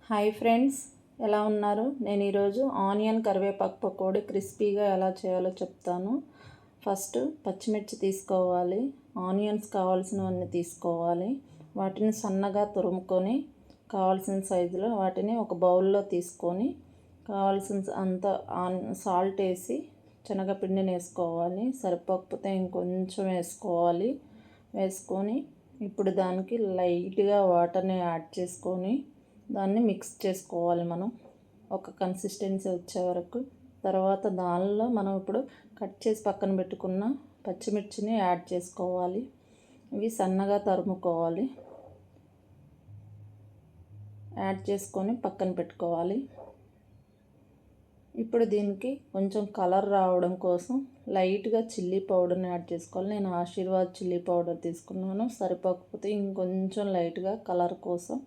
Hi friends, ఎలా ఉన్నారు? నేను ఈరోజు ఆనియన్ కరివేపాకు పకోడీ క్రిస్పీగా ఎలా చేయాలో చెప్తాను. ఫస్ట్ పచ్చిమిర్చి తీసుకోవాలి, ఆనియన్స్ కావాల్సినవన్నీ తీసుకోవాలి. వాటిని సన్నగా తురుముకొని కావాల్సిన సైజులో వాటిని ఒక బౌల్లో తీసుకొని కావాల్సిన అంత సాల్ట్ వేసి శనగపిండిని వేసుకోవాలి. సరిపోకపోతే ఇంకొంచెం వేసుకోవాలి. వేసుకొని ఇప్పుడు దానికి లైట్గా వాటర్ని యాడ్ చేసుకొని దాన్ని మిక్స్ చేసుకోవాలి మనం ఒక కన్సిస్టెన్సీ వచ్చే వరకు. తర్వాత దానిలో మనం ఇప్పుడు కట్ చేసి పక్కన పెట్టుకున్న పచ్చిమిర్చిని యాడ్ చేసుకోవాలి. ఇవి సన్నగా తరుముకోవాలి. యాడ్ చేసుకొని పక్కన పెట్టుకోవాలి. ఇప్పుడు దీనికి కొంచెం కలర్ రావడం కోసం లైట్గా చిల్లీ పౌడర్ని యాడ్ చేసుకోవాలి. నేను ఆశీర్వాద్ చిల్లీ పౌడర్ తీసుకున్నాను. సరిపోకపోతే ఇంకొంచెం లైట్గా కలర్ కోసం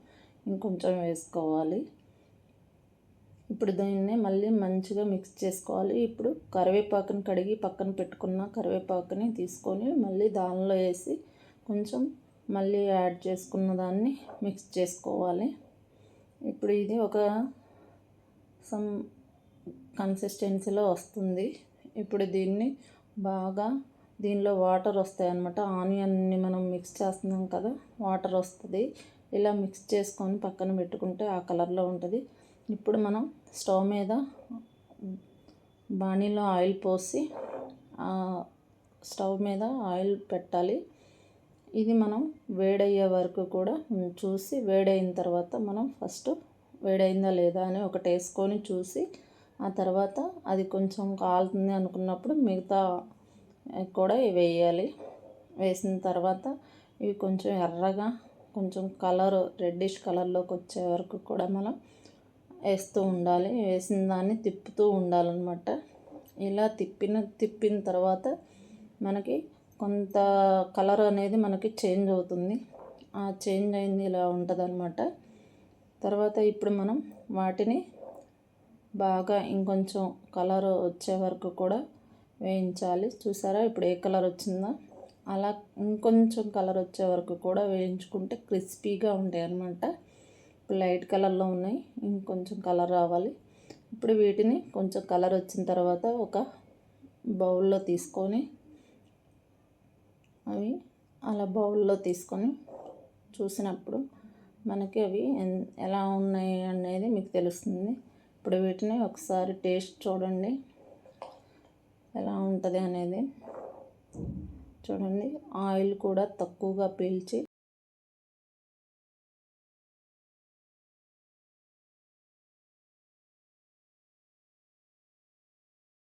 ఇంకొంచెం వేసుకోవాలి. ఇప్పుడు దీన్ని మళ్ళీ మంచిగా మిక్స్ చేసుకోవాలి. ఇప్పుడు కరివేపాకుని కడిగి పక్కన పెట్టుకున్న కరివేపాకుని తీసుకొని మళ్ళీ దానిలో వేసి కొంచెం మళ్ళీ యాడ్ చేసుకున్న దాన్ని మిక్స్ చేసుకోవాలి. ఇప్పుడు ఇది ఒక సమ్ కన్సిస్టెన్సీలో వస్తుంది. ఇప్పుడు దీన్ని బాగా దీనిలో వాటర్ వస్తాయి అన్నమాట. ఆనియన్ని మనం మిక్స్ చేస్తున్నాం కదా, వాటర్ వస్తుంది. ఇలా మిక్స్ చేసుకొని పక్కన పెట్టుకుంటే ఆ కలర్లో ఉంటుంది. ఇప్పుడు మనం స్టవ్ మీద బాణీలో ఆయిల్ పోసి స్టవ్ మీద ఆయిల్ పెట్టాలి. ఇది మనం వేడయ్యే వరకు కూడా చూసి, వేడైన తర్వాత మనం ఫస్ట్ వేడైందా లేదా అని ఒకటి వేసుకొని చూసి, ఆ తర్వాత అది కొంచెం కాలుతుంది అనుకున్నప్పుడు మిగతా కూడా వేయాలి. వేసిన తర్వాత ఇవి కొంచెం ఎర్రగా కొంచెం కలర్ రెడ్డిష్ కలర్లోకి వచ్చే వరకు కూడా మనం వేస్తూ ఉండాలి. వేసిన దాన్ని తిప్పుతూ ఉండాలన్నమాట. ఇలా తిప్పిన తర్వాత మనకి కొంత కలర్ అనేది మనకి చేంజ్ అవుతుంది. ఆ చేంజ్ అయింది ఇలా ఉంటుంది అన్నమాట. తర్వాత ఇప్పుడు మనం వాటిని బాగా ఇంకొంచెం కలర్ వచ్చే వరకు కూడా వేయించాలి. చూసారా ఇప్పుడు ఏ కలర్ వచ్చిందో? అలా ఇంకొంచెం కలర్ వచ్చే వరకు కూడా వేయించుకుంటే క్రిస్పీగా ఉంటాయి అన్నమాట. ఇప్పుడు లైట్ కలర్లో ఉన్నాయి, ఇంకొంచెం కలర్ రావాలి. ఇప్పుడు వీటిని కొంచెం కలర్ వచ్చిన తర్వాత ఒక బౌల్లో తీసుకొని అవి అలా బౌల్లో తీసుకొని చూసినప్పుడు మనకి అవి ఎలా ఉన్నాయి అనేది మీకు తెలుస్తుంది. ఇప్పుడు వీటిని ఒకసారి టేస్ట్ చూడండి ఎలా ఉంటుంది అనేది. చూడండి, ఆయిల్ కూడా తక్కువగా పీల్చి